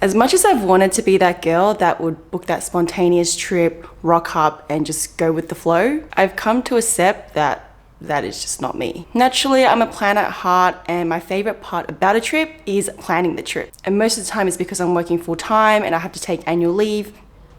As much as I've wanted to be that girl that would book that spontaneous trip, rock up and just go with the flow, I've come to accept that that is just not me. Naturally, I'm a planner at heart, and my favorite part about a trip is planning the trip. And most of the time it's because I'm working full time and I have to take annual leave.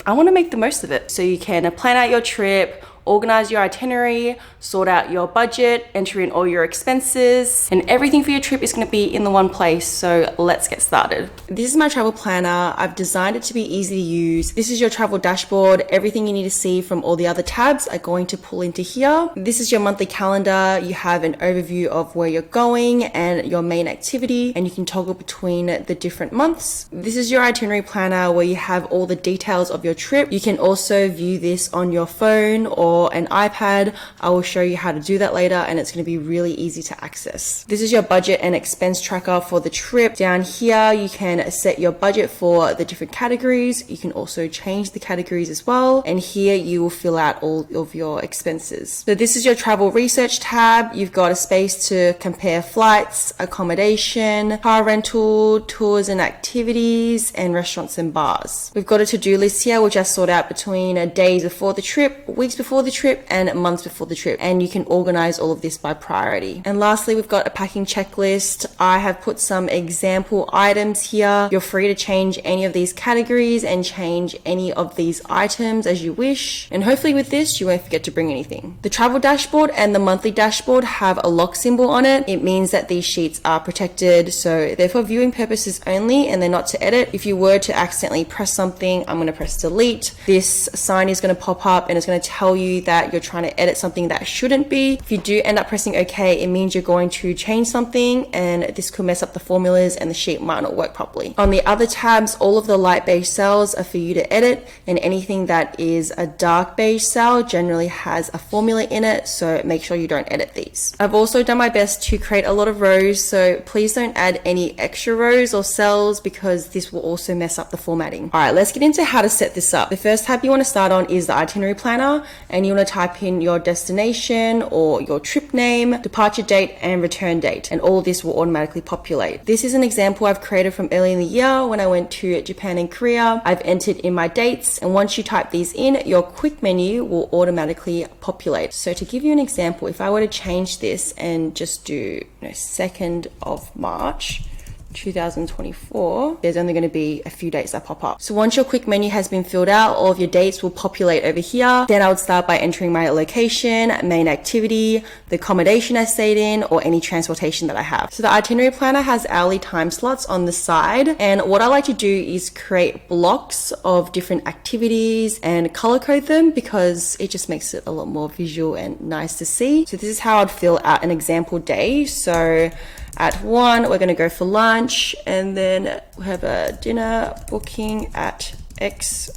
I want to make the most of it. So you can plan out your trip, organize your itinerary, sort out your budget, enter in all your expenses, and everything for your trip is going to be in the one place. So let's get started. This is my travel planner. I've designed it to be easy to use. This is your travel dashboard. Everything you need to see from all the other tabs are going to pull into here. This is your monthly calendar. You have an overview of where you're going and your main activity, and you can toggle between the different months. This is your itinerary planner where you have all the details of your trip. You can also view this on your phone or an iPad. I will show you how to do that later, and it's going to be really easy to access. This is your budget and expense tracker for the trip. Down here you can set your budget for the different categories. You can also change the categories as well, and here you will fill out all of your expenses. So this is your travel research tab. You've got a space to compare flights, accommodation, car rental, tours and activities, and restaurants and bars. We've got a to-do list here which I sort out between days before the trip, weeks before the trip, and months before the trip, and you can organize all of this by priority. And lastly, we've got a packing checklist. I have put some example items here. You're free to change any of these categories and change any of these items as you wish, and hopefully with this you won't forget to bring anything. The travel dashboard and the monthly dashboard have a lock symbol on it. It means that these sheets are protected, so they're for viewing purposes only and they're not to edit. If you were to accidentally press something, I'm going to press delete. This sign is going to pop up and it's going to tell you that you're trying to edit something that shouldn't be. If you do end up pressing OK, it means you're going to change something, and this could mess up the formulas and the sheet might not work properly. On the other tabs, all of the light beige cells are for you to edit, and anything that is a dark beige cell generally has a formula in it, so make sure you don't edit these. I've also done my best to create a lot of rows, so please don't add any extra rows or cells because this will also mess up the formatting. Alright, let's get into how to set this up. The first tab you want to start on is the itinerary planner, and you want to type in your destination or your trip name, departure date and return date, and all this will automatically populate. This is an example I've created from early in the year when I went to Japan and Korea. I've entered in my dates, and once you type these in, your quick menu will automatically populate. So to give you an example, if I were to change this and just do 2nd of March 2024, there's only going to be a few dates that pop up. So once your quick menu has been filled out, all of your dates will populate over here. Then I would start by entering my location, main activity, the accommodation I stayed in, or any transportation that I have. So the itinerary planner has hourly time slots on the side, and what I like to do is create blocks of different activities and color code them because it just makes it a lot more visual and nice to see. So this is how I'd fill out an example day. So at 1, we're going to go for lunch, and then we have a dinner booking at X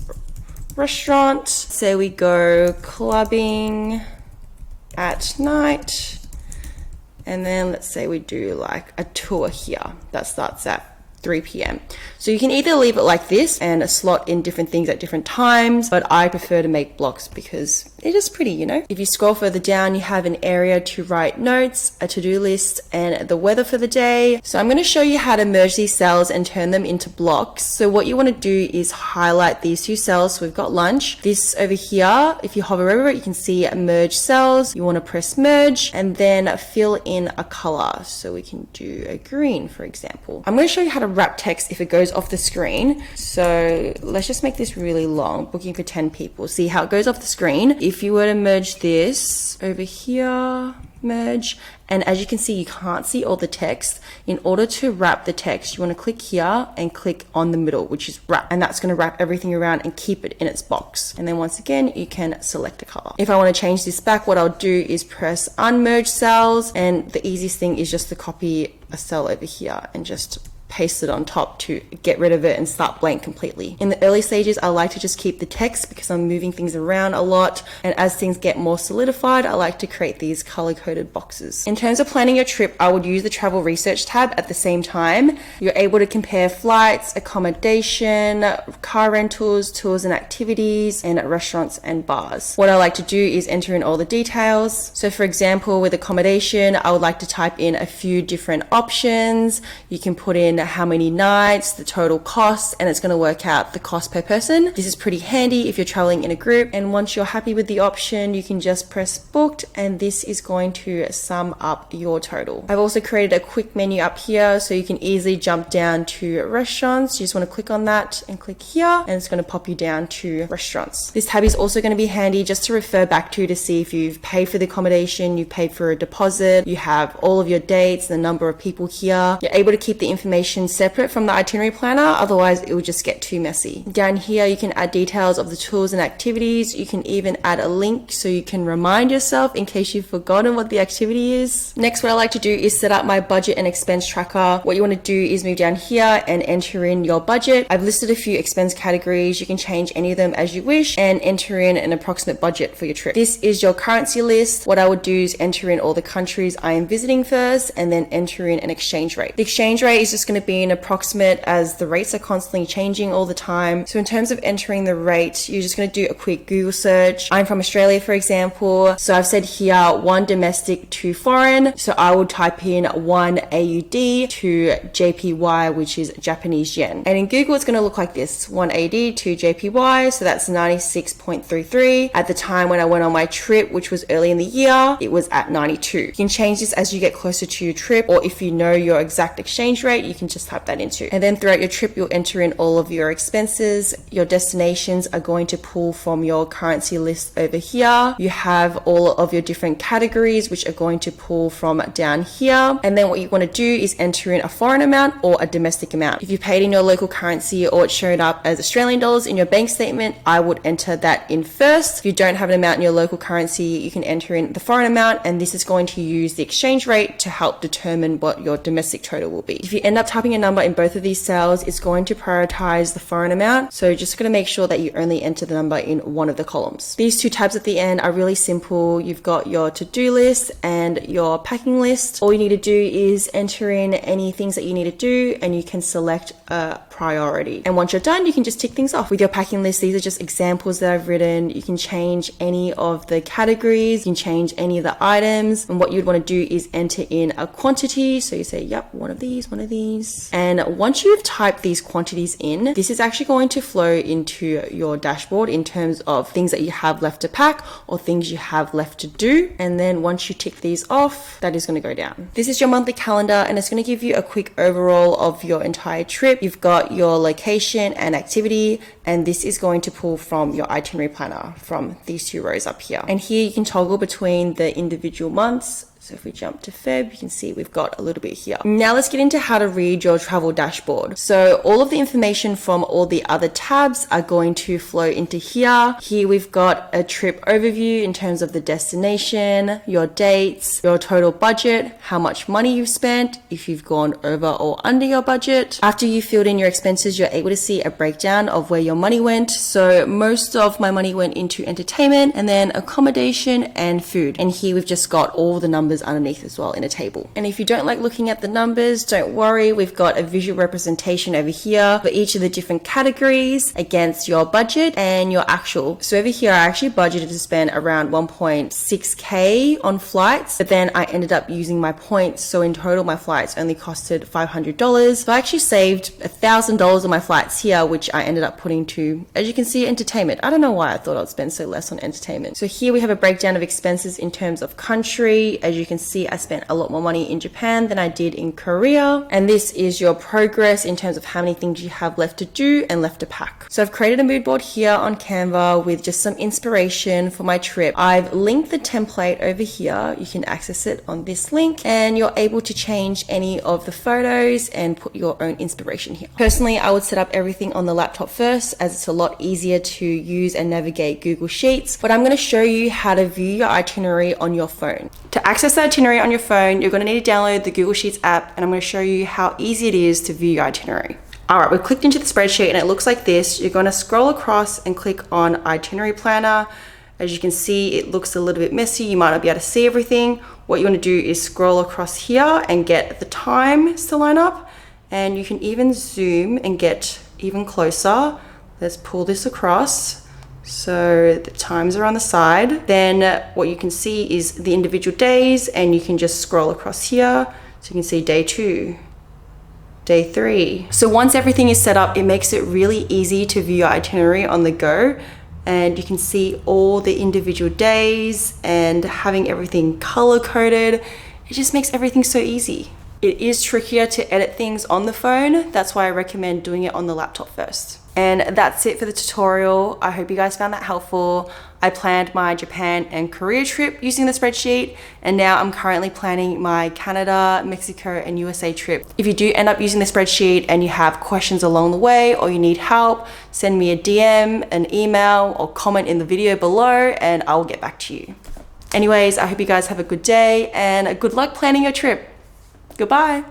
restaurant. Say we go clubbing at night, and then let's say we do like a tour here that starts at 3 p.m. So you can either leave it like this and slot in different things at different times, but I prefer to make blocks because it is pretty, you know. If you scroll further down, you have an area to write notes, a to-do list, and the weather for the day. So I'm going to show you how to merge these cells and turn them into blocks. So what you want to do is highlight these two cells. So we've got lunch. This over here, if you hover over it, you can see merge cells. You want to press merge and then fill in a color. So we can do a green, for example. I'm going to show you how to wrap text if it goes off the screen. So let's just make this really long, booking for 10 people. See how it goes off the screen. If you were to merge this over here, merge, and as you can see, you can't see all the text. In order to wrap the text, you want to click here and click on the middle, which is wrap, and that's going to wrap everything around and keep it in its box. And then once again, you can select a color. If I want to change this back, what I'll do is press unmerge cells, and the easiest thing is just to copy a cell over here and just paste it on top to get rid of it and start blank completely. In the early stages, I like to just keep the text because I'm moving things around a lot, and as things get more solidified, I like to create these color-coded boxes. In terms of planning your trip, I would use the travel research tab at the same time. You're able to compare flights, accommodation, car rentals, tours and activities, and restaurants and bars. What I like to do is enter in all the details. So for example, with accommodation, I would like to type in a few different options. You can put in how many nights, the total cost, and it's going to work out the cost per person. This is pretty handy if you're traveling in a group. And once you're happy with the option, you can just press booked, and this is going to sum up your total. I've also created a quick menu up here so you can easily jump down to restaurants. You just want to click on that and click here, and it's going to pop you down to restaurants. This tab is also going to be handy just to refer back to see if you've paid for the accommodation, you've paid for a deposit, you have all of your dates, the number of people here. You're able to keep the information separate from the itinerary planner, otherwise it will just get too messy. Down here you can add details of the tours and activities. You can even add a link so you can remind yourself in case you've forgotten what the activity is. Next, what I like to do is set up my budget and expense tracker. What you want to do is move down here and enter in your budget. I've listed a few expense categories. You can change any of them as you wish and enter in an approximate budget for your trip. This is your currency list. What I would do is enter in all the countries I am visiting first and then enter in an exchange rate. The exchange rate is just going to be an approximate as the rates are constantly changing all the time. So in terms of entering the rate, you're just going to do a quick Google search. I'm from Australia, for example. So I've said here 1 domestic, 2 foreign. So I would type in 1 AUD to JPY, which is Japanese yen. And in Google, it's going to look like this: 1 AUD to JPY. So that's 96.33. At the time when I went on my trip, which was early in the year, it was at 92. You can change this as you get closer to your trip, or if you know your exact exchange rate, you can just type that into. And then throughout your trip, you'll enter in all of your expenses. Your destinations are going to pull from your currency list over here. You have all of your different categories, which are going to pull from down here. And then what you want to do is enter in a foreign amount or a domestic amount. If you paid in your local currency or it showed up as Australian dollars in your bank statement, I would enter that in first. If you don't have an amount in your local currency, you can enter in the foreign amount, and this is going to use the exchange rate to help determine what your domestic total will be. If you end up typing a number in both of these cells, it's going to prioritize the foreign amount. So just going to make sure that you only enter the number in one of the columns. These two tabs at the end are really simple. You've got your to-do list and your packing list. All you need to do is enter in any things that you need to do, and you can select a priority. And once you're done, you can just tick things off. With your packing list, these are just examples that I've written. You can change any of the categories, you can change any of the items, and what you'd want to do is enter in a quantity. So you say, yep, one of these. And once you've typed these quantities in, this is actually going to flow into your dashboard in terms of things that you have left to pack or things you have left to do. And then once you tick these off, that is going to go down. This is your monthly calendar, and it's going to give you a quick overall of your entire trip. You've got your location and activity, and this is going to pull from your itinerary planner from these two rows up here. And here you can toggle between the individual months. So if we jump to Feb, you can see we've got a little bit here. Now let's get into how to read your travel dashboard. So all of the information from all the other tabs are going to flow into here. Here we've got a trip overview in terms of the destination, your dates, your total budget, how much money you've spent, if you've gone over or under your budget. After you filled in your expenses, you're able to see a breakdown of where your money went. So most of my money went into entertainment, and then accommodation and food. And here we've just got all the numbers underneath as well in a table. And if you don't like looking at the numbers, don't worry, we've got a visual representation over here for each of the different categories against your budget and your actual. So over here, I actually budgeted to spend around 1.6k on flights, but then I ended up using my points. So in total, my flights only costed $500. So I actually saved $1,000 on my flights here, which I ended up putting to, as you can see, entertainment. I don't know why I thought I'd spend so less on entertainment. So here we have a breakdown of expenses in terms of country. As you can see, I spent a lot more money in Japan than I did in Korea. And this is your progress in terms of how many things you have left to do and left to pack. So I've created a mood board here on Canva with just some inspiration for my trip. I've linked the template over here. You can access it on this link, and you're able to change any of the photos and put your own inspiration here. Personally, I would set up everything on the laptop first, as it's a lot easier to use and navigate Google Sheets. But I'm going to show you how to view your itinerary on your phone. To access the itinerary on your phone, you're going to need to download the Google Sheets app, and I'm going to show you how easy it is to view your itinerary. All right, we've clicked into the spreadsheet and it looks like this. You're going to scroll across and click on Itinerary Planner. As you can see, it looks a little bit messy. You might not be able to see everything. What you want to do is scroll across here and get the times to line up, and you can even zoom and get even closer. Let's pull this across. So the times are on the side. Then what you can see is the individual days, and you can just scroll across here. So you can see day 2, Day 3. So once everything is set up, it makes it really easy to view your itinerary on the go, and you can see all the individual days, and having everything color coded, it just makes everything so easy. It is trickier to edit things on the phone. That's why I recommend doing it on the laptop first. And that's it for the tutorial. I hope you guys found that helpful. I planned my Japan and Korea trip using the spreadsheet, and now I'm currently planning my Canada, Mexico, and USA trip. If you do end up using the spreadsheet and you have questions along the way, or you need help, send me a DM, an email, or comment in the video below, and I will get back to you. Anyways, I hope you guys have a good day and good luck planning your trip. Goodbye.